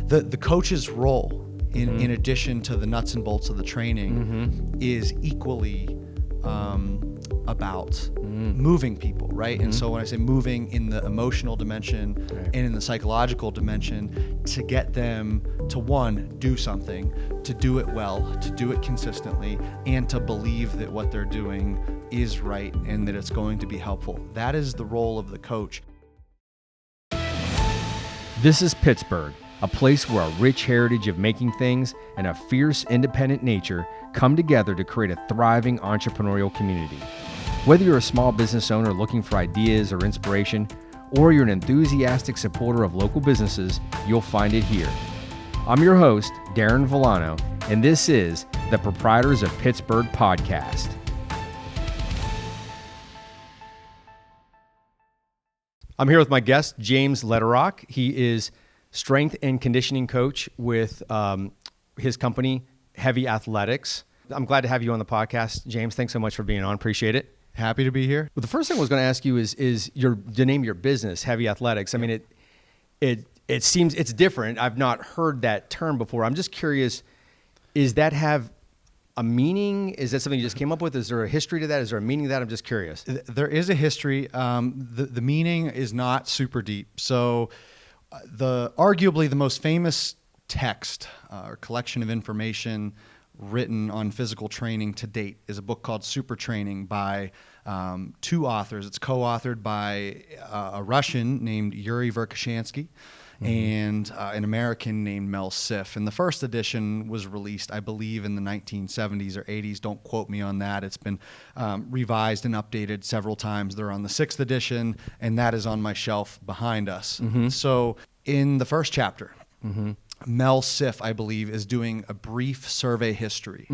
the coach's role in addition to the nuts and bolts of the training is equally about moving people, right? And so when I say moving in the emotional dimension and in the psychological dimension, to get them to, one, do something, to do it well, to do it consistently, and to believe that what they're doing is right and that it's going to be helpful. That is the role of the coach. This is Pittsburgh, a place where a rich heritage of making things and a fierce, independent nature come together to create a thriving entrepreneurial community. Whether you're a small business owner looking for ideas or inspiration, or you're an enthusiastic supporter of local businesses, you'll find it here. I'm your host, Darin Vilano, and this is the Proprietors of Pittsburgh podcast. I'm here with my guest, James Lederach. He is strength and conditioning coach with his company, Heavy Athletics. I'm glad to have you on the podcast, James. Thanks so much for being on. Appreciate it. Happy to be here. Well, the first thing I was going to ask you is the name of your business, Heavy Athletics. I mean, it seems it's different. I've not heard that term before. I'm just curious, is that have a meaning? Is that something you just came up with? Is there a history to that? Is there a meaning to that? I'm just curious. There is a history. The meaning is not super deep. So arguably the most famous text or collection of information written on physical training to date is a book called Super Training by two authors. It's co-authored by a Russian named Yuri Verkhoshansky and an American named Mel Siff. And the first edition was released, I believe, in the 1970s or 80s. Don't quote me on that. It's been revised and updated several times. They're on the 6th edition, and that is on my shelf behind us. So in the first chapter, Mel Siff, I believe, is doing a brief survey history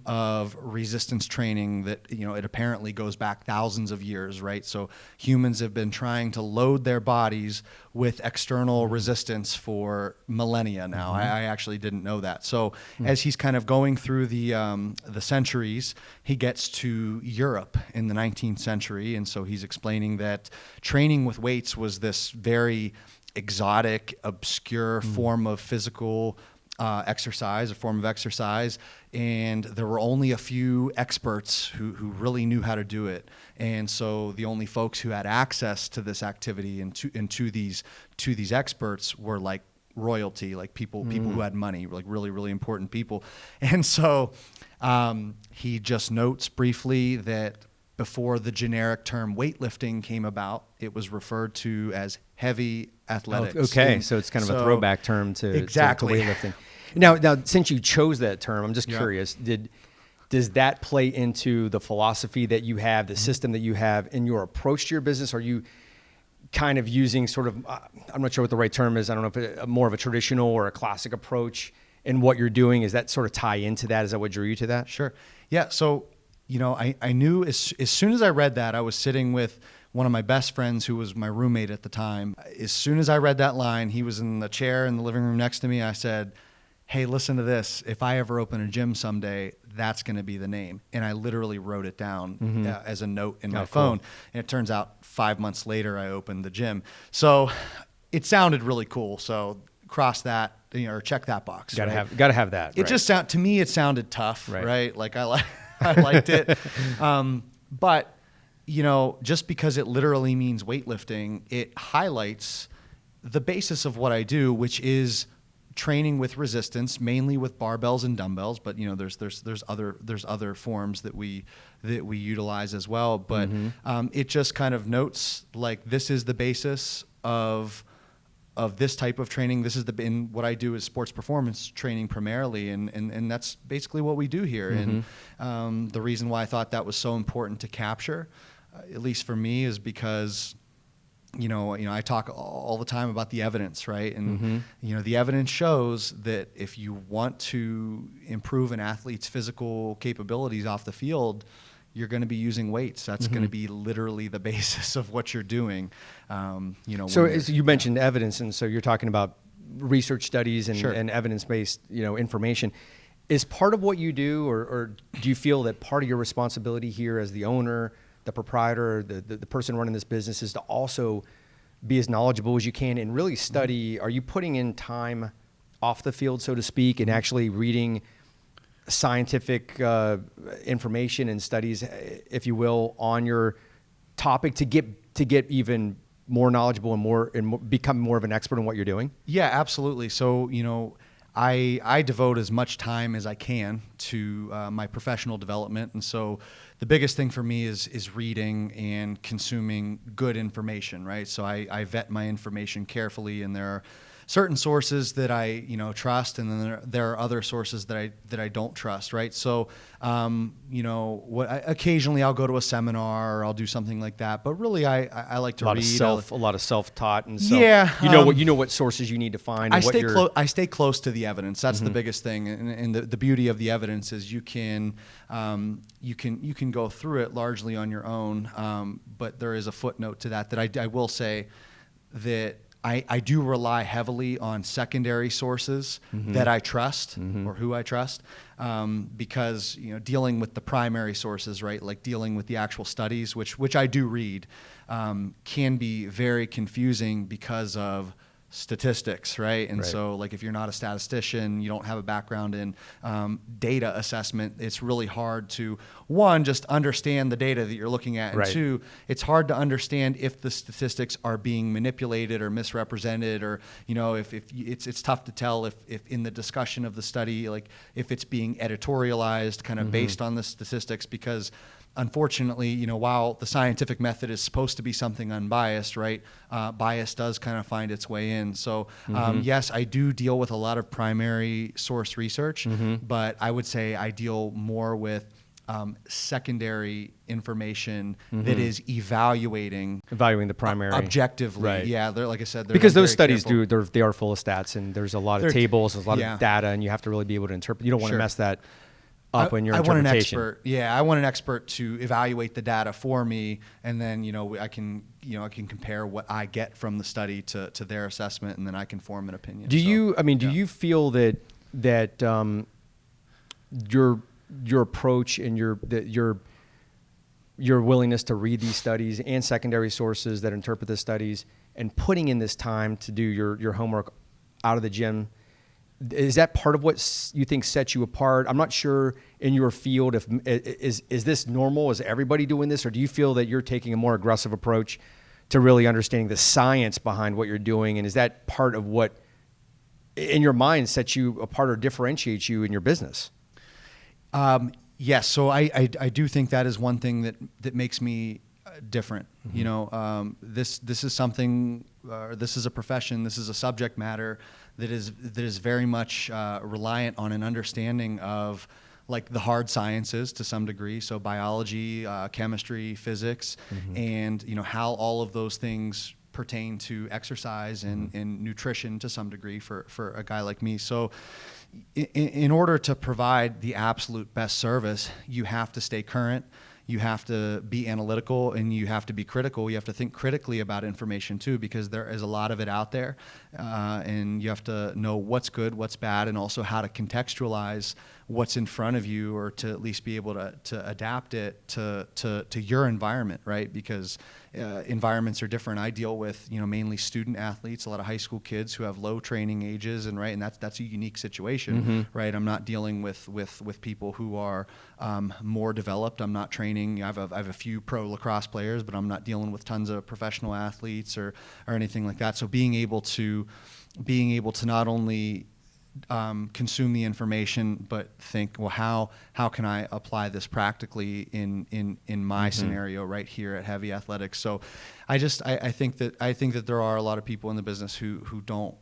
of resistance training that, it apparently goes back thousands of years, right? So humans have been trying to load their bodies with external resistance for millennia now. I actually didn't know that. So as he's kind of going through the centuries, he gets to Europe in the 19th century. And so he's explaining that training with weights was this very exotic, obscure form of physical exercise, a form of exercise, and there were only a few experts who really knew how to do it. And so the only folks who had access to this activity and to these experts were like royalty, like people who had money, like really, really important people. And so he just notes briefly that before the generic term weightlifting came about, it was referred to as heavy athletics. Oh, okay, so it's kind of a throwback term to weightlifting. Now, since you chose that term, I'm just curious, does that play into the philosophy that you have, the system that you have in your approach to your business? Are you kind of using sort of, I'm not sure what the right term is, I don't know if it's more of a traditional or a classic approach in what you're doing? Is that sort of tie into that? Is that what drew you to that? Sure. Yeah, so I knew as soon as I read that, I was sitting with one of my best friends who was my roommate at the time. As soon as I read that line, he was in the chair in the living room next to me. I said, hey, listen to this. If I ever open a gym someday, that's going to be the name. And I literally wrote it down as a note in my phone. Cool. And it turns out 5 months later, I opened the gym. So it sounded really cool. So cross that, or check that box. Gotta have that. It just to me, it sounded tough, right? Like I liked it. But, just because it literally means weightlifting, it highlights the basis of what I do, which is training with resistance, mainly with barbells and dumbbells. But, there's other forms that we utilize as well. But it just kind of notes like this is the basis of this type of training. This is in what I do is sports performance training primarily, and that's basically what we do here. And the reason why I thought that was so important to capture, at least for me, is because I talk all the time about the evidence, right? And the evidence shows that if you want to improve an athlete's physical capabilities off the field, you're going to be using weights. That's going to be literally the basis of what you're doing. So as you mentioned evidence, and so you're talking about research studies and evidence-based, information. Is part of what you do, or do you feel that part of your responsibility here as the owner, the proprietor, the person running this business, is to also be as knowledgeable as you can and really study? Are you putting in time off the field, so to speak, and actually reading scientific information and studies, if you will, on your topic to get even more knowledgeable and become more of an expert in what you're doing? Yeah, absolutely. So, I devote as much time as I can to my professional development. And so the biggest thing for me is reading and consuming good information, right? So I vet my information carefully, and there are certain sources that I trust, and then there are other sources that I don't trust, right? So occasionally I'll go to a seminar or I'll do something like that, but really I like to read a lot of self-taught and what sources you need to find. I stay close to the evidence. That's the biggest thing, and the beauty of the evidence is you can go through it largely on your own, but there is a footnote to that I will say that I do rely heavily on secondary sources that I trust or who I trust, because dealing with the primary sources, right, like dealing with the actual studies, which I do read, can be very confusing because of statistics, right? And so, like, if you're not a statistician, you don't have a background in data assessment, it's really hard to, one, just understand the data that you're looking at, and two, it's hard to understand if the statistics are being manipulated or misrepresented, or if it's tough to tell if in the discussion of the study, like, if it's being editorialized kind of based on the statistics, because unfortunately, while the scientific method is supposed to be something unbiased, right, bias does kind of find its way in. So yes, I do deal with a lot of primary source research, but I would say I deal more with secondary information that is evaluating the primary objectively. Right. Yeah, they're, like I said, because those studies they are full of stats, and there's a lot of tables, there's a lot of data, and you have to really be able to interpret. You don't want to mess that up in your interpretation. I want an expert to evaluate the data for me, and then I can compare what I get from the study to their assessment, and then I can form an opinion. Do you feel that your approach and your willingness to read these studies and secondary sources that interpret the studies and putting in this time to do your homework out of the gym, is that part of what you think sets you apart? I'm not sure in your field is this normal? Is everybody doing this, or do you feel that you're taking a more aggressive approach to really understanding the science behind what you're doing? And is that part of what, in your mind, sets you apart or differentiates you in your business? Yes. So I do think that is one thing that makes me different. This is something, this is a profession, this is a subject matter that is very much reliant on an understanding of, like, the hard sciences to some degree, so biology, chemistry, physics, and how all of those things pertain to exercise and nutrition to some degree for a guy like me. So in order to provide the absolute best service, you have to stay current. You have to be analytical, and you have to be critical. You have to think critically about information too, because there is a lot of it out there, and you have to know what's good, what's bad, and also how to contextualize what's in front of you, or to at least be able to adapt it to your environment, right? Because environments are different. I deal with mainly student athletes, a lot of high school kids who have low training ages, and that's a unique situation, right? I'm not dealing with people who are more developed. I'm not training. I have a few pro lacrosse players, but I'm not dealing with tons of professional athletes or anything like that. So being able to not only consume the information, but think, well, how can I apply this practically in my scenario right here at Heavy Athletics? So I think that there are a lot of people in the business who don't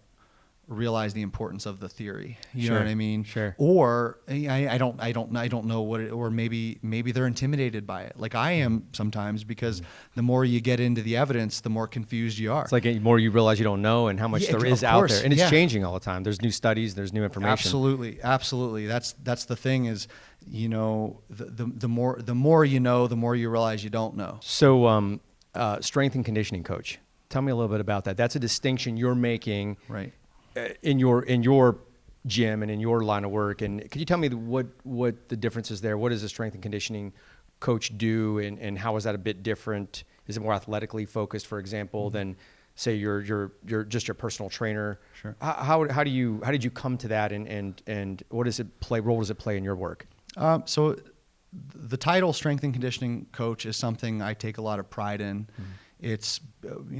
realize the importance of the theory. You know what I mean? Sure. Or I don't know what it, or maybe they're intimidated by it. Like I am sometimes, because the more you get into the evidence, the more confused you are. It's like the more you realize you don't know and how much there is out there. And it's changing all the time. There's new studies, there's new information. Absolutely. That's the thing is, the more you know, the more you realize you don't know. So strength and conditioning coach. Tell me a little bit about that. That's a distinction you're making. Right. In your gym and in your line of work, and could you tell me what the difference is there? What does a strength and conditioning coach do, and how is that a bit different? Is it more athletically focused, for example, than say you're just your personal trainer. Sure. How did you come to that, and what does it play role does it play in your work? So the title strength and conditioning coach is something I take a lot of pride in. Mm-hmm. It's,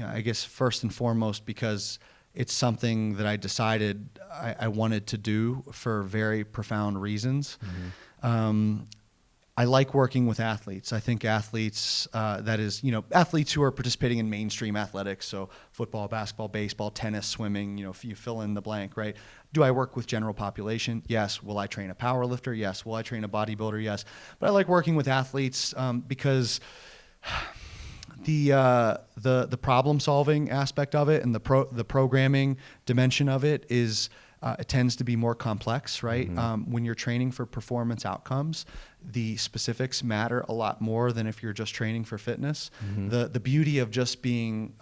I guess first and foremost because it's something that I decided I wanted to do for very profound reasons. Mm-hmm. I like working with athletes. I think athletes, athletes who are participating in mainstream athletics, so football, basketball, baseball, tennis, swimming, if you fill in the blank, right? Do I work with general population? Yes. Will I train a power lifter? Yes. Will I train a bodybuilder? Yes. But I like working with athletes because the problem solving aspect of it and the programming dimension of it is it tends to be more complex, right? Mm-hmm. When you're training for performance outcomes, the specifics matter a lot more than if you're just training for fitness. Mm-hmm. The beauty of just being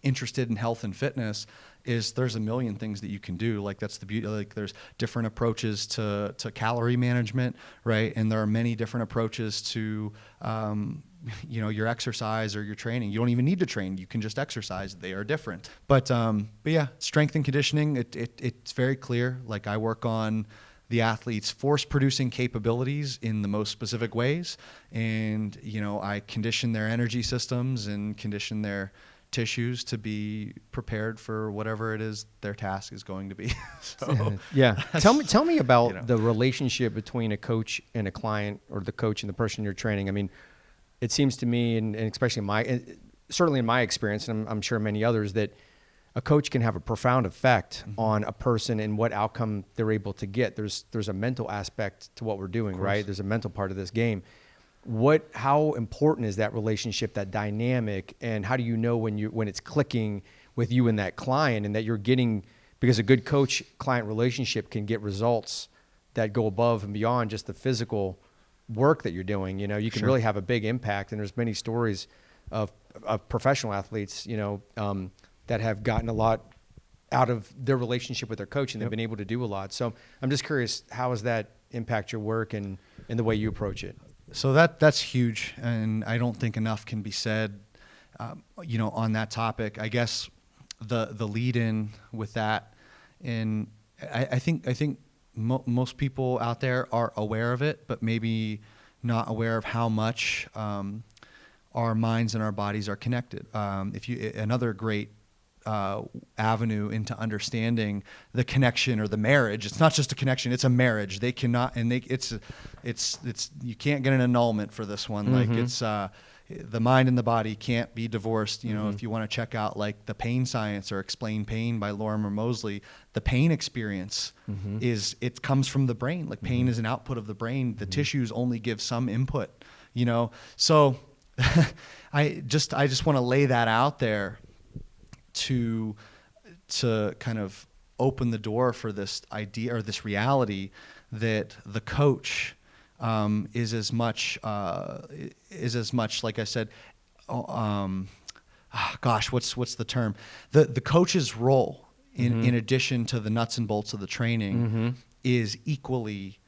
interested in health and fitness is there's a million things that you can do. Like that's the beauty. Like there's different approaches to calorie management, right? And there are many different approaches to your exercise or your training. You don't even need to train. You can just exercise. They are different. But yeah, strength and conditioning, it's very clear. Like I work on the athlete's force producing capabilities in the most specific ways. And, I condition their energy systems and condition their tissues to be prepared for whatever it is their task is going to be. So, yeah. Tell me about the relationship between a coach and a client, or the coach and the person you're training. I mean, it seems to me, and especially certainly in my experience, and I'm sure many others, that a coach can have a profound effect mm-hmm. on a person and what outcome they're able to get. There's a mental aspect to what we're doing, right? There's a mental part of this game. How important is that relationship, that dynamic, and how do you know when it's clicking with you and that client, and that you're getting, because a good coach-client relationship can get results that go above and beyond just the physical work that you're doing. You can Sure. really have a big impact, and there's many stories of professional athletes, that have gotten a lot out of their relationship with their coach, and they've been able to do a lot. So I'm just curious, how does that impact your work and the way you approach it? So that's huge, and I don't think enough can be said, on that topic. I guess the lead in with that, and I think most people out there are aware of it, but maybe not aware of how much our minds and our bodies are connected. Another great avenue into understanding the connection or the marriage. It's not just a connection; it's a marriage. They cannot, and it's you can't get an annulment for this one. Mm-hmm. Like it's the mind and the body can't be divorced. Mm-hmm. If you want to check out like the pain science or Explain Pain by Lorimer Moseley, the pain experience mm-hmm. it comes from the brain. Like pain mm-hmm. is an output of the brain. The mm-hmm. tissues only give some input. So I just want to lay that out there to kind of open the door for this idea or this reality that the coach is as much like I said, what's the term? The coach's role in addition to the nuts and bolts of the training mm-hmm. is equally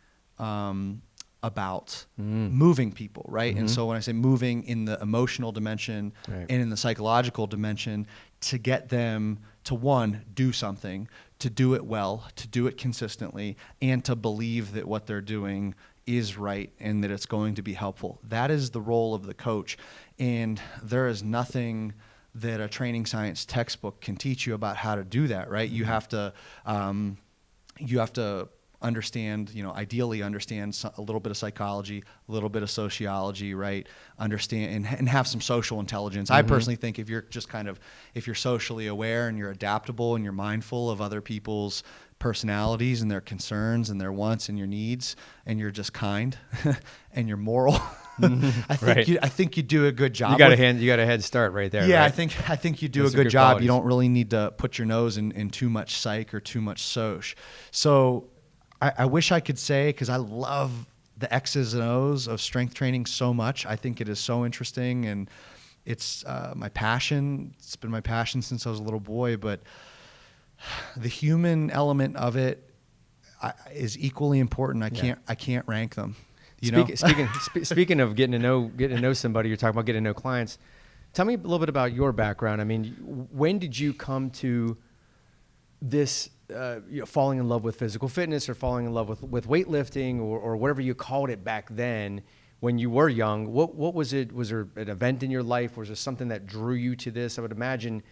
about moving people, right? Mm-hmm. And so when I say moving in the emotional dimension right. and in the psychological dimension, to get them to, one, do something, to do it well, to do it consistently, and to believe that what they're doing is right and that it's going to be helpful. That is the role of the coach. And there is nothing that a training science textbook can teach you about how to do that, right? You have to understand, ideally understand a little bit of psychology, a little bit of sociology, right? Understand and have some social intelligence. Mm-hmm. I personally think if you're socially aware and you're adaptable and you're mindful of other people's personalities and their concerns and their wants and your needs, and you're just kind and you're moral, mm-hmm. I think you do a good job. You got a head start right there. Yeah, right? I think you do a good job. Qualities. You don't really need to put your nose in too much psych or too much soch. So I wish I could say, because I love the X's and O's of strength training so much. I think it is so interesting, and it's my passion. It's been my passion since I was a little boy, but the human element of it is equally important. I can't rank them. Speaking of getting to know somebody, you're talking about getting to know clients. Tell me a little bit about your background. I mean, when did you come to this, falling in love with physical fitness or falling in love with weightlifting or whatever you called it back then when you were young? What was it? Was there an event in your life? Was there something that drew you to this? I would imagine,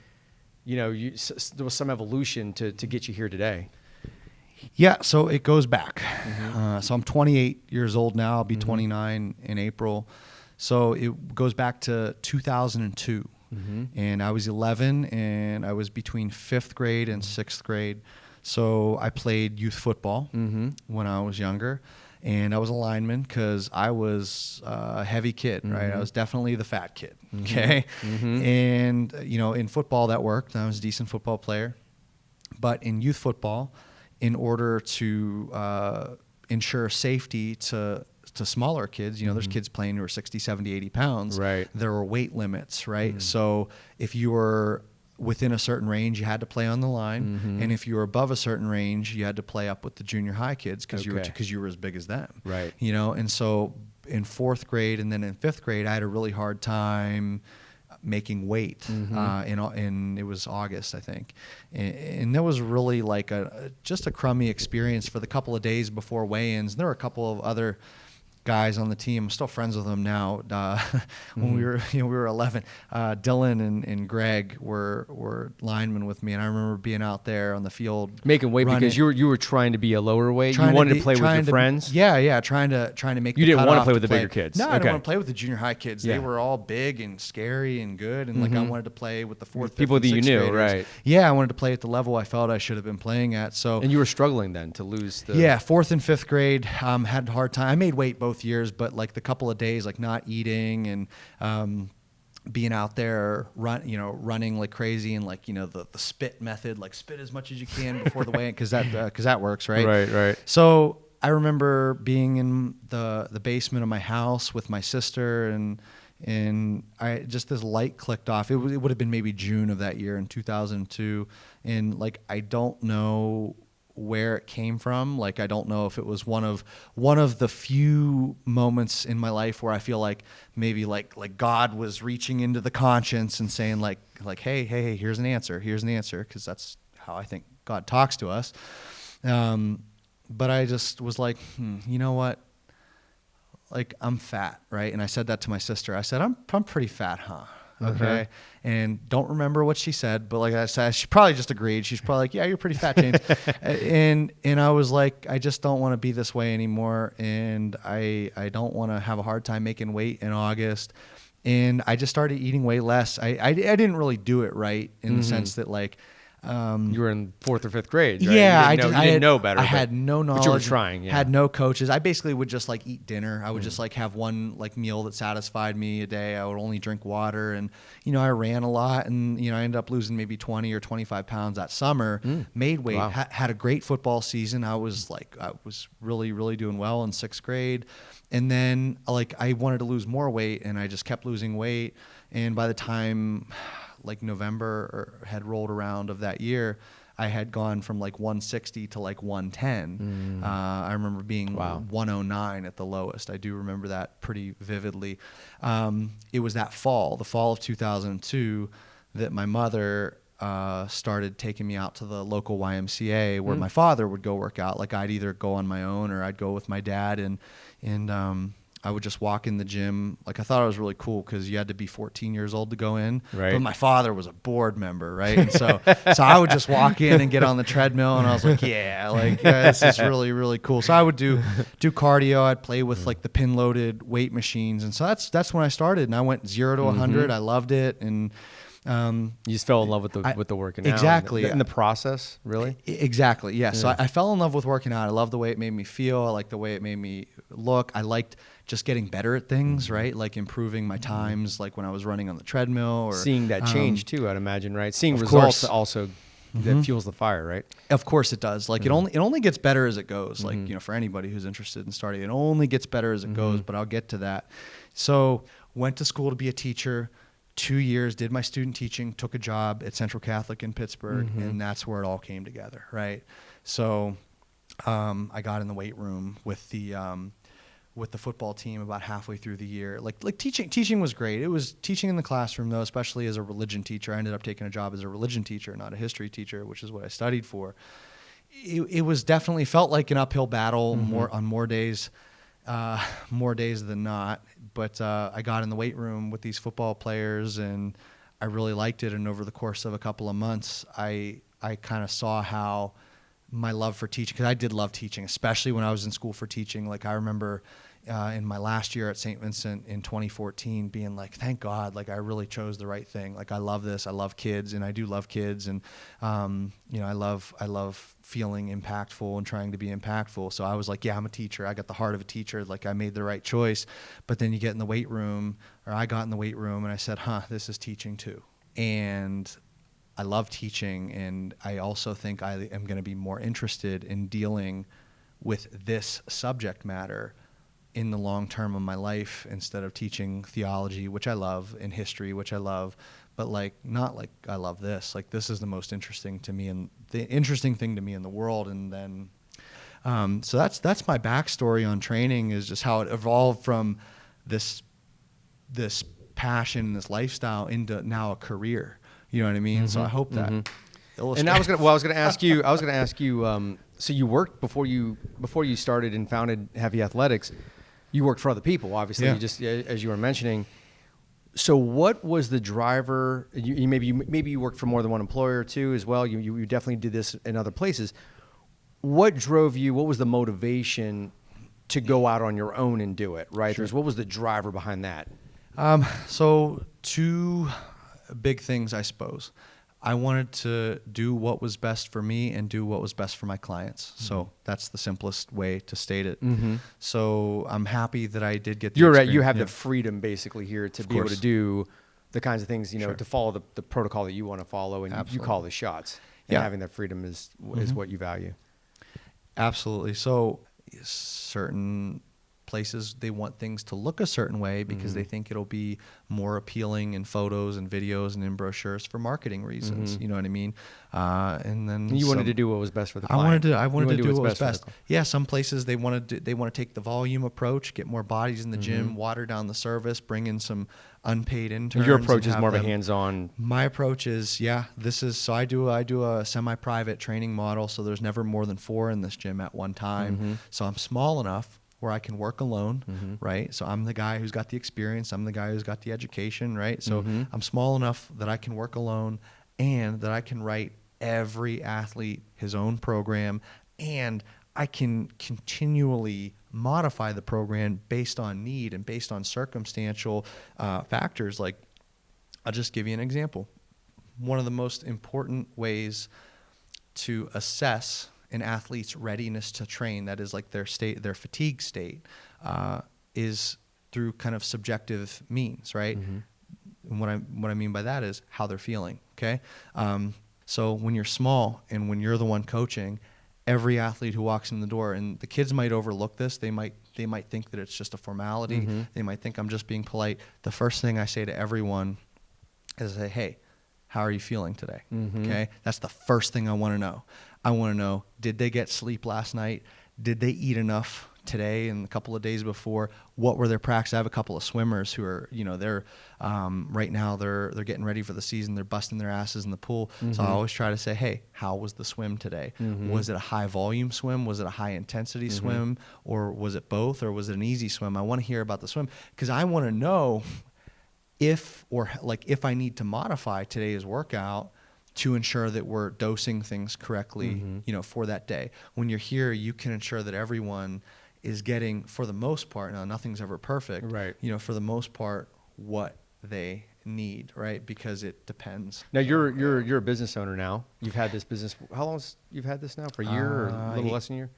there was some evolution to get you here today. Yeah, so it goes back. So I'm 28 years old now. I'll be 29 in April. So it goes back to 2002. And I was 11, and I was between 5th grade and 6th grade. So I played youth football when I was younger. And I was a lineman because I was a heavy kid, right? I was definitely the fat kid, okay? And, in football that worked. I was a decent football player. But in youth football, in order to ensure safety to smaller kids, there's kids playing who are 60, 70, 80 pounds. Right. There were weight limits, right? So if you were within a certain range, you had to play on the line. And if you were above a certain range, you had to play up with the junior high kids because you were as big as them. Right. And so in 4th grade and then in 5th grade, I had a really hard time making weight, and it was August, I think, and that was really like just a crummy experience for the couple of days before weigh-ins. And there were a couple of other guys on the team. I'm still friends with them now. When we were 11, Dylan and Greg were linemen with me, and I remember being out there on the field making weight running. because you were trying to be a lower weight. You wanted to play with your friends. Yeah, trying to make. You didn't want to play with the bigger kids. No, I didn't want to play with the junior high kids. Yeah. They were all big and scary and good, and I wanted to play with the 4th, 5th, people and that you 6th knew, graders. right? Yeah, I wanted to play at the level I felt I should have been playing at. So and you were struggling then to lose the 4th and 5th grade. Had a hard time. I made weight both years, but the couple of days not eating and being out there running like crazy and the spit method, spit as much as you can before the weigh-in because that works, right? Right. So I remember being in the basement of my house with my sister, and I just this light clicked off. It would have been maybe June of that year in 2002, and I don't know where it came from. I don't know if it was one of the few moments in my life where I feel like maybe God was reaching into the conscience and saying hey, here's an answer, because that's how I think God talks to us. But I just was like, you know what? I'm fat, right? And I said that to my sister. I said, I'm pretty fat, huh? Okay. And don't remember what she said, but like I said, she probably just agreed. She's probably like, yeah, you're pretty fat, James. and I was like, I just don't want to be this way anymore. And I don't want to have a hard time making weight in August. And I just started eating way less. I didn't really do it right in the sense that you were in 4th or 5th grade, right? Yeah, you didn't know better. I had no knowledge. But you were trying. Yeah. Had no coaches. I basically would just eat dinner. I would just have one meal that satisfied me a day. I would only drink water, and I ran a lot, and I ended up losing maybe 20 or 25 pounds that summer. Made weight. Wow. Had a great football season. I was really, really doing well in 6th grade, and then I wanted to lose more weight, and I just kept losing weight. And by the time November had rolled around of that year, I had gone from 160 to 110. I remember being 109 at the lowest. I do remember that pretty vividly. It was the fall of 2002, that my mother started taking me out to the local YMCA where my father would go work out. I'd either go on my own or I'd go with my dad, and I would just walk in the gym. I thought it was really cool because you had to be 14 years old to go in. Right. But my father was a board member, right? And so I would just walk in and get on the treadmill, and I was like, yeah, this is really, really cool. So I would do cardio. I'd play with the pin-loaded weight machines, and so that's when I started. And I went 0 to 100. I loved it, and you just fell in love with the working out. Exactly. In the process, really? Exactly, yeah. So I fell in love with working out. I loved the way it made me feel. I liked the way it made me look. I liked just getting better at things, right? Improving my times, when I was running on the treadmill. Or seeing that change too, I'd imagine, right? Seeing results also that fuels the fire, right? Of course it does. It only gets better as it goes. For anybody who's interested in starting, it only gets better as it goes, but I'll get to that. So went to school to be a teacher. 2 years, did my student teaching, took a job at Central Catholic in Pittsburgh, and that's where it all came together, right? So I got in the weight room with the with the football team about halfway through the year. Like teaching was great. It was teaching in the classroom though, especially as a religion teacher. I ended up taking a job as a religion teacher, not a history teacher, which is what I studied for. It was definitely felt like an uphill battle more days than not. But I got in the weight room with these football players and I really liked it. And over the course of a couple of months, I kind of saw how my love for teaching, because I did love teaching, especially when I was in school for teaching. Like I remember in my last year at St. Vincent in 2014 being like, thank God, like I really chose the right thing. Like I love this. I love kids and I do love kids. And, I love feeling impactful and trying to be impactful. So I was like, yeah, I'm a teacher. I got the heart of a teacher. Like I made the right choice. But then you get in the weight room, or I got in the weight room and I said, this is teaching too. And I love teaching. And I also think I am going to be more interested in dealing with this subject matter in the long term of my life, instead of teaching theology, which I love, and history, which I love, but like not like I love this. Like this is the most interesting to me and the interesting thing to me in the world. And then, so that's my backstory on training, is just how it evolved from this passion, this lifestyle into now a career. You know what I mean? So I hope that illustrates. And I was going to ask you. So you worked before you started and founded Heavy Athletics. You worked for other people, obviously. Yeah. You just, as you were mentioning. So what was the driver? Maybe you worked for more than one employer too, as well. You definitely did this in other places. What drove you? What was the motivation to go out on your own and do it? Right. Sure. What was the driver behind that? So two big things, I suppose. I wanted to do what was best for me and do what was best for my clients. So that's the simplest way to state it. So I'm happy that I did get the experience. You have the freedom basically here to be able to do the kinds of things, Sure. to follow the protocol that you want to follow, and you call the shots. And having that freedom is what you value. Absolutely. So certain places, they want things to look a certain way because they think it'll be more appealing in photos and videos and in brochures for marketing reasons. You know what I mean? And then you wanted to do what was best for the client. I wanted to do what was best. Yeah, some places they want to take the volume approach, get more bodies in the gym, water down the service, bring in some unpaid interns. Your approach is more of a hands-on. My approach is, I do a semi-private training model, so there's never more than 4 in this gym at one time. So I'm small enough where I can work alone, right? So I'm the guy who's got the experience. I'm the guy who's got the education, right? So I'm small enough that I can work alone and that I can write every athlete his own program, and I can continually modify the program based on need and based on circumstantial factors. Like, I'll just give you an example. One of the most important ways to assess an athlete's readiness to train, that is like their fatigue state, is through kind of subjective means, right? And what I mean by that is how they're feeling. Okay, so when you're small and when you're the one coaching, every athlete who walks in the door, and the kids might overlook this, they might think that it's just a formality. They might think I'm just being polite. The first thing I say to everyone is, hey, how are you feeling today? Okay, that's the first thing I want to know. I want to know, did they get sleep last night? Did they eat enough today and a couple of days before? What were their practices? I have a couple of swimmers who are, they're right now they're getting ready for the season. They're busting their asses in the pool. So I always try to say, hey, how was the swim today? Was it a high volume swim? Was it a high intensity swim? Or was it both? Or was it an easy swim? I want to hear about the swim because I want to know if I need to modify today's workout to ensure that we're dosing things correctly, for that day. When you're here, you can ensure that everyone is getting, for the most part, now nothing's ever perfect, right? For the most part, what they need, right? Because it depends. Now you're a business owner now. You've had this business. How long you've had this now? For a year or a little less than a year?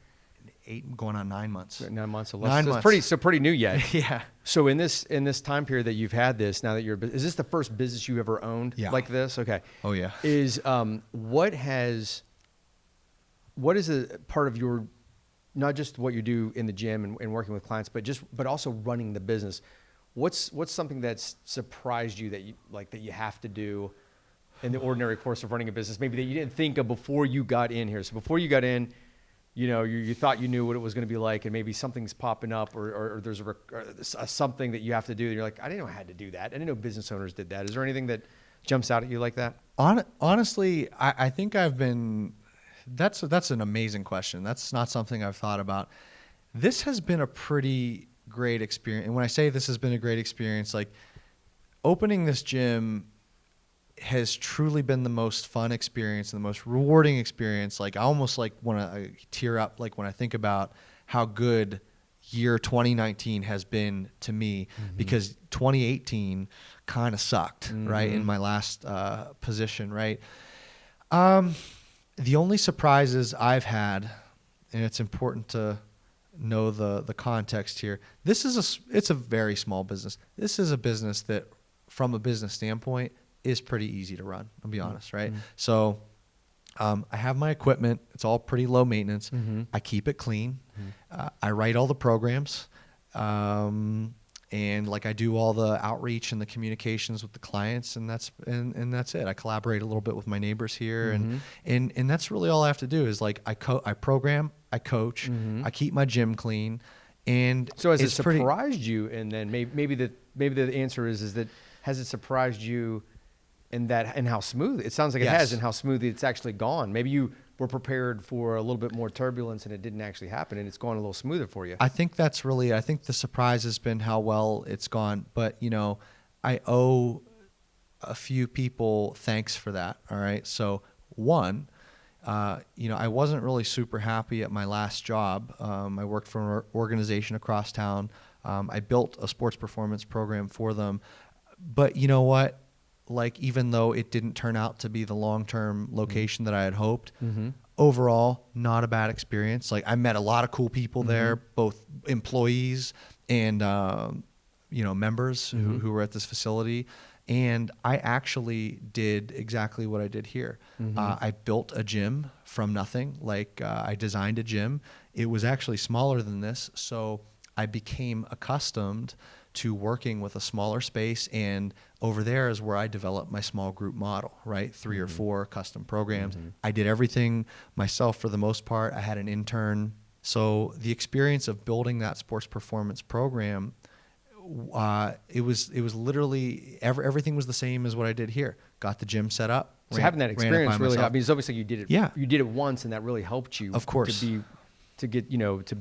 8 going on 9 months. 9 months. So 9 months. Pretty new yet. Yeah. So in this time period that you've had this, now that is this the first business you ever owned like this? Okay. Oh yeah. Is what is a part of your, not just what you do in the gym and working with clients, but also running the business? What's something that's surprised you that you have to do in the ordinary course of running a business, maybe that you didn't think of before you got in here? So before you got in, you thought you knew what it was going to be like, and maybe something's popping up, or there's something that you have to do. And you're like, I didn't know I had to do that. I didn't know business owners did that. Is there anything that jumps out at you like that? Honestly, I think that's an amazing question. That's not something I've thought about. This has been a pretty great experience. And when I say this has been a great experience, like opening this gym has truly been the most fun experience and the most rewarding experience. Like I almost like want to tear up like when I think about how good year 2019 has been to me, because 2018 kind of sucked, right? In my last position, right? The only surprises I've had, and it's important to know the context here. It's a very small business. This is a business that, from a business standpoint, is pretty easy to run. I'll be honest, right? So I have my equipment. It's all pretty low maintenance. I keep it clean. I write all the programs. And like I do all the outreach and the communications with the clients, and that's it. I collaborate a little bit with my neighbors here, and that's really all I have to do is like I program, I coach, I keep my gym clean, and so has it surprised you? And then maybe the answer is that has it surprised you in how smooth it sounds like it has, and how smooth it's actually gone? Maybe you were prepared for a little bit more turbulence and it didn't actually happen, and it's gone a little smoother for you. I think the surprise has been how well it's gone. But, I owe a few people thanks for that. All right. So one, I wasn't really super happy at my last job. I worked for an organization across town. I built a sports performance program for them. But you know what? Like, even though it didn't turn out to be the long-term location that I had hoped, overall, not a bad experience. Like, I met a lot of cool people there, both employees and, members who were at this facility. And I actually did exactly what I did here. I built a gym from nothing. Like, I designed a gym. It was actually smaller than this. So I became accustomed to working with a smaller space, and over there is where I developed my small group model, right? 3 or 4 custom programs. I did everything myself for the most part. I had an intern. So the experience of building that sports performance program, it was literally everything was the same as what I did here. Got the gym set up. So having that experience really helped. I mean, it's obviously you did it. Yeah. You did it once, and that really helped you. Of course. To be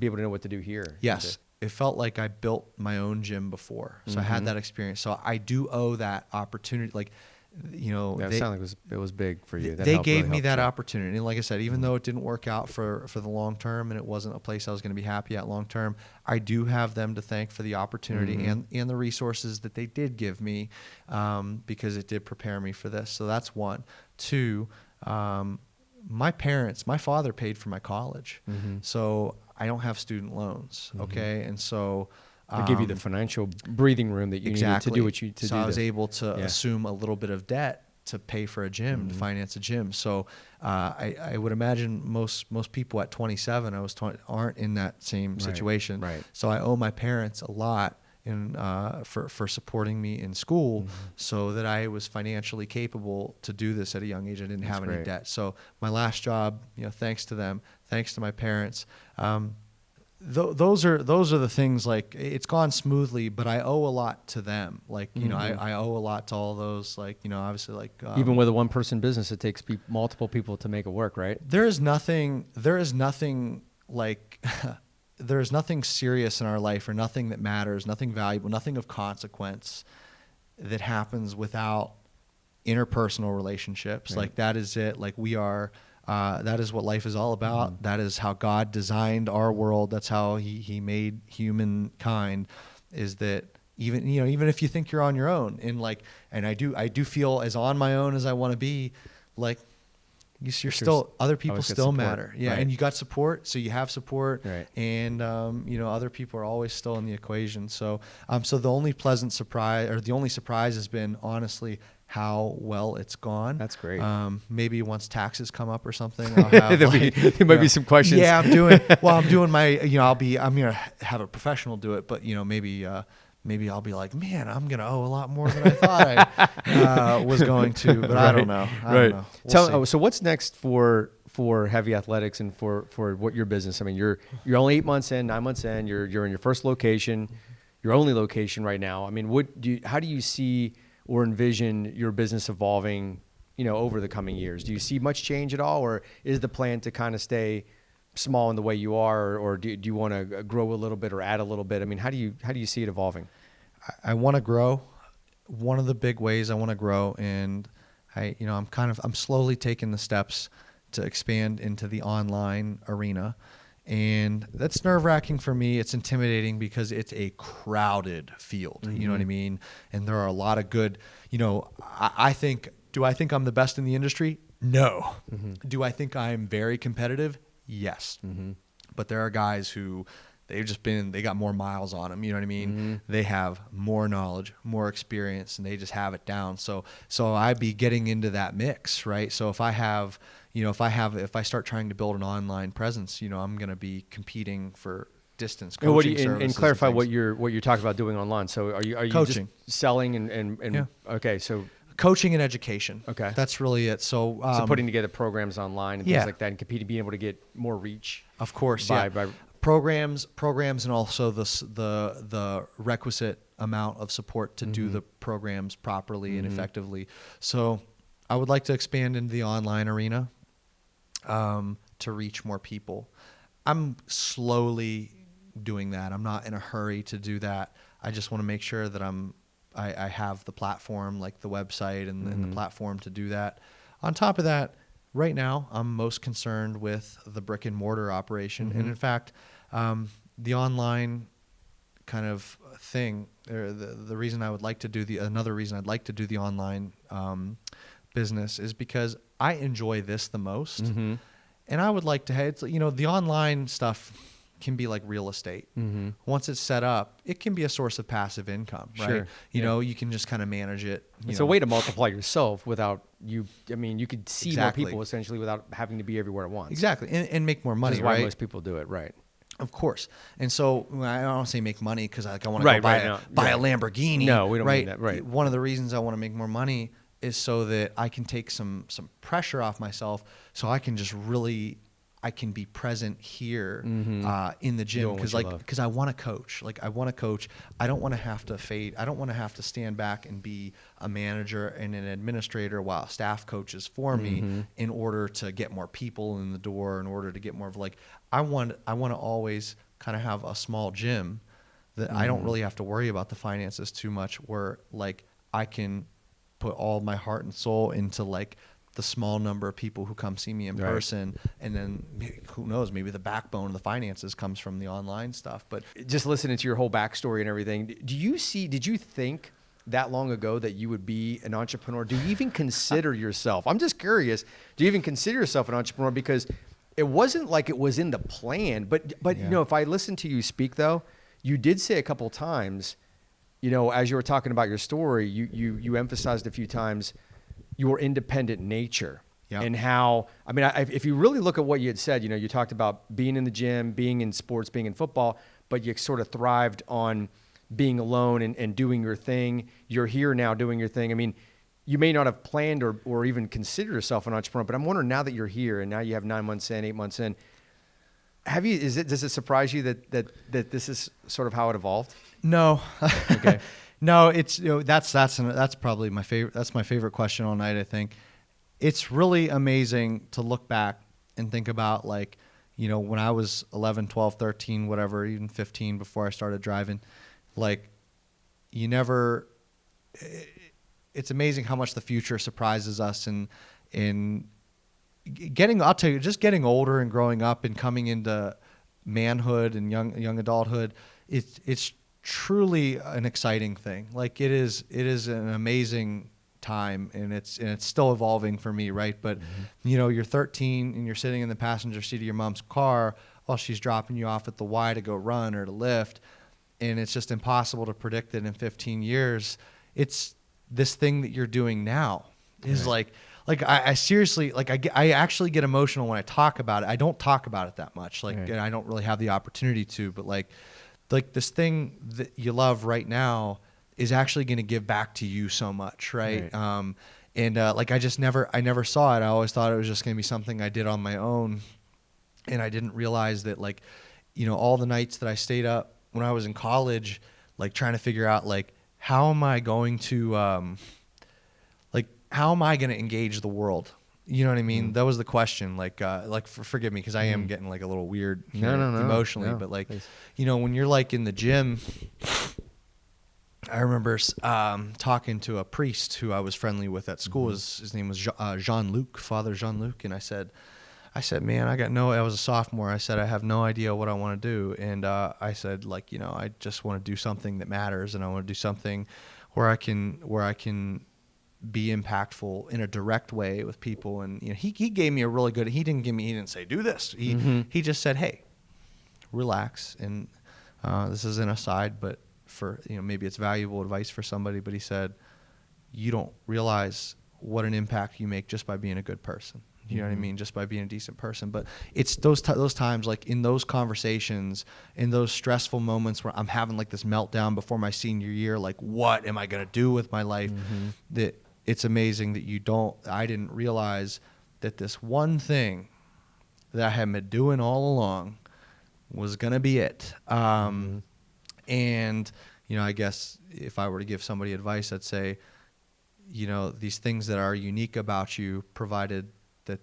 able to know what to do here. Yes. It felt like I built my own gym before. So I had that experience. So I do owe that opportunity. Like, it sounded like it was big for you. They gave me that opportunity. And like I said, even though it didn't work out for the long term, and it wasn't a place I was going to be happy at long term, I do have them to thank for the opportunity and the resources that they did give me, because it did prepare me for this. So that's one. Two, my father paid for my college. So I don't have student loans. Okay. And so they give you the financial breathing room that you needed to do what you So I was able to assume a little bit of debt to pay for a gym, to finance a gym. So I would imagine most people at 27, aren't in that same situation. Right. So I owe my parents a lot for supporting me in school, so that I was financially capable to do this at a young age. I didn't have any debt. So my last job, thanks to them, thanks to my parents, those are the things. Like, it's gone smoothly, but I owe a lot to them. Like, I owe a lot to all those. Like, obviously, like even with a one-person business, it takes multiple people to make it work, right? There is nothing like. There's nothing serious in our life, or nothing that matters, nothing valuable, nothing of consequence that happens without interpersonal relationships. Right. Like, that is it. Like, we are, that is what life is all about. That is how God designed our world. That's how he made humankind, is that even if you think you're on your own, and I do feel as on my own as I want to be, like, you're still, other people still matter. Yeah. Right. And you got support. So you have support. Right. And, other people are always still in the equation. So, so the only pleasant surprise, or the only surprise, has been honestly how well it's gone. That's great. Maybe once taxes come up or something, I'll have there might be some questions. Yeah, I'm doing my, I'm going to have a professional do it, but maybe I'll be like, man, I'm going to owe a lot more than I thought I was going to, but I don't know. I don't know. So what's next for for Heavy Athletics and for what your business? I mean, you're only 8 months in, 9 months in. You're in your first location, your only location right now. I mean, how do you see or envision your business evolving, over the coming years? Do you see much change at all, or is the plan to kind of stay small in the way you are, or do you want to grow a little bit or add a little bit? I mean, how do you see it evolving? I want to grow. One of the big ways I want to grow, and I'm slowly taking the steps to expand into the online arena. And that's nerve-wracking for me. It's intimidating because it's a crowded field. Mm-hmm. You know what I mean? And there are a lot of good, do I think I'm the best in the industry? No. Mm-hmm. Do I think I'm very competitive? Yes. Mm-hmm. But there are guys who they got more miles on them. You know what I mean? Mm-hmm. They have more knowledge, more experience, and they just have it down. So I'd be getting into that mix, right? So if I start trying to build an online presence, I'm going to be competing for distance coaching services. And clarify what you're talking about doing online. So are you coaching, just selling and yeah. Okay, so coaching and education. Okay, that's really it. So putting together programs online and things like that, and competing, being able to get more reach. Of course, by programs, and also the requisite amount of support to do the programs properly and effectively. So I would like to expand into the online arena to reach more people. I'm slowly doing that. I'm not in a hurry to do that. I just want to make sure that I have the platform, like the website and the platform to do that. On top of that, right now, I'm most concerned with the brick and mortar operation. And in fact, the online kind of thing, or the reason I would like to do another reason I'd like to do the online business is because I enjoy this the most. Mm-hmm. And I would like to the online stuff can be like real estate. Mm-hmm. Once it's set up, it can be a source of passive income, right? Sure. You can just kind of manage it. It's a way to multiply yourself without you. I mean, you could see more people essentially without having to be everywhere at once. Exactly. And make more money, Which is why most people do it, right? Of course. And so I don't say make money because I want to buy a Lamborghini. No, we don't mean that. Right. One of the reasons I want to make more money is so that I can take some pressure off myself, so I can be present here in the gym because I want to coach. I don't want to have to fade. I don't want to have to stand back and be a manager and an administrator while staff coaches for me in order to get more people in the door, in order to get more of I want to always kind of have a small gym that I don't really have to worry about the finances too much, where I can put all my heart and soul into the small number of people who come see me in person, and then who knows, maybe the backbone of the finances comes from the online stuff. But just listening to your whole backstory and everything, did you think that long ago that you would be an entrepreneur? Do you even consider yourself? I'm just curious. Do you even consider yourself an entrepreneur? Because it wasn't like it was in the plan, but if I listen to you speak though, you did say a couple times, as you were talking about your story, you emphasized a few times your independent nature. Yep. And how, if you really look at what you had said, you talked about being in the gym, being in sports, being in football, but you sort of thrived on being alone and doing your thing. You're here now doing your thing. I mean, you may not have planned or even consider yourself an entrepreneur, but I'm wondering now that you're here and now you have 9 months in, 8 months in, does it surprise you that this is sort of how it evolved? No. Okay. No, it's that's probably my favorite. That's my favorite question all night. I think it's really amazing to look back and think about when I was 11, 12, 13, whatever, even 15 before I started driving. It's amazing how much the future surprises us and I'll tell you, just getting older and growing up and coming into manhood and young adulthood. It's truly an exciting thing. It is an amazing time, and it's still evolving for me, right? But you're 13 and you're sitting in the passenger seat of your mom's car while she's dropping you off at the Y to go run or to lift, and it's just impossible to predict that in 15 years it's this thing that you're doing now is I seriously I actually get emotional when I talk about it. I don't talk about it that much, and I don't really have the opportunity to, but this thing that you love right now is actually going to give back to you so much, right? And like I never saw it. I always thought it was just going to be something I did on my own. And I didn't realize that, like, all the nights that I stayed up when I was in college, like trying to figure out, like, how am I going to engage the world? You know what I mean? That was the question. Like forgive me, because I am getting like a little weird here emotionally, but like, please. When you're like in the gym, I remember talking to a priest who I was friendly with at school. His name was Jean-Luc, Father Jean-Luc, and I said, man, I was a sophomore. I said, I have no idea what I want to do. And I said, like, I just want to do something that matters, and I want to do something where I can be impactful in a direct way with people. And he gave me a really good. He didn't say do this. He just said, hey, relax. And this is an aside, but for maybe it's valuable advice for somebody. But he said, you don't realize what an impact you make just by being a good person. You know what I mean? Just by being a decent person. But it's those times, like in those conversations, in those stressful moments where I'm having like this meltdown before my senior year, like, what am I going to do with my life? That it's amazing that I didn't realize that this one thing that I had been doing all along was going to be it. And, I guess if I were to give somebody advice, I'd say, these things that are unique about you, provided that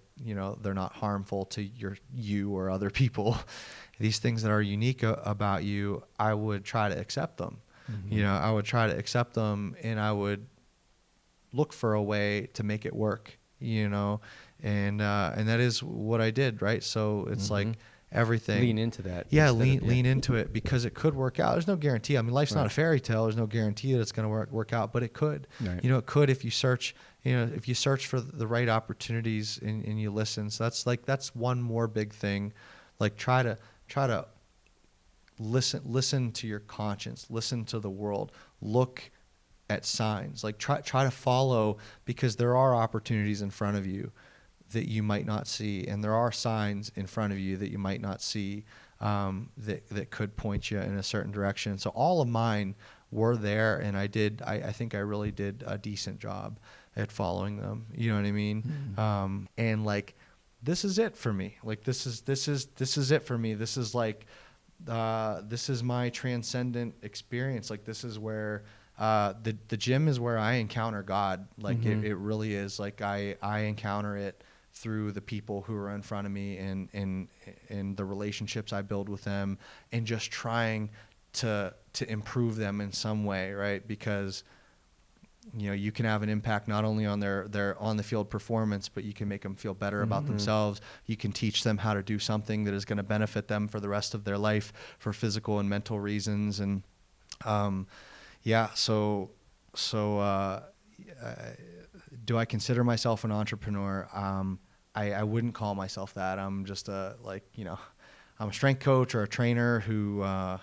they're not harmful to you or other people, these things that are unique about you, I would try to accept them. I would try to accept them, and I would look for a way to make it work. And that is what I did, right? So it's like everything. Lean into that. Yeah, lean into it, because it could work out. There's no guarantee. I mean, life's not a fairy tale. There's no guarantee that it's going to work out, but it could. Right. It could if you search. If you search for the right opportunities and you listen. So that's one more big thing. Like try to listen to your conscience, listen to the world, look at signs. Like try to follow, because there are opportunities in front of you that you might not see, and there are signs in front of you that you might not see, that could point you in a certain direction. So all of mine were there, and I think I really did a decent job at following them. You know what I mean? And like, this is it for me. Like this is it for me. This is like, this is my transcendent experience. Like this is where the gym is where I encounter God. Like it really is. Like I encounter it through the people who are in front of me, and the relationships I build with them, and just trying to improve them in some way, right? Because you can have an impact not only on their on the field performance, but you can make them feel better about themselves. You can teach them how to do something that is going to benefit them for the rest of their life, for physical and mental reasons. And do I consider myself an entrepreneur? I wouldn't call myself that. I'm just I'm a strength coach or a trainer who, I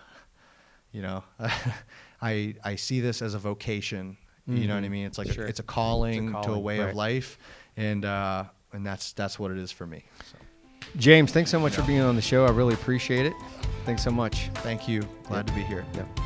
see this as a vocation. You know what I mean? It's like it's a calling to a way of life, and that's what it is for me. So. James, thanks so much for being on the show. I really appreciate it. Thanks so much. Thank you. Glad to be here. Yep.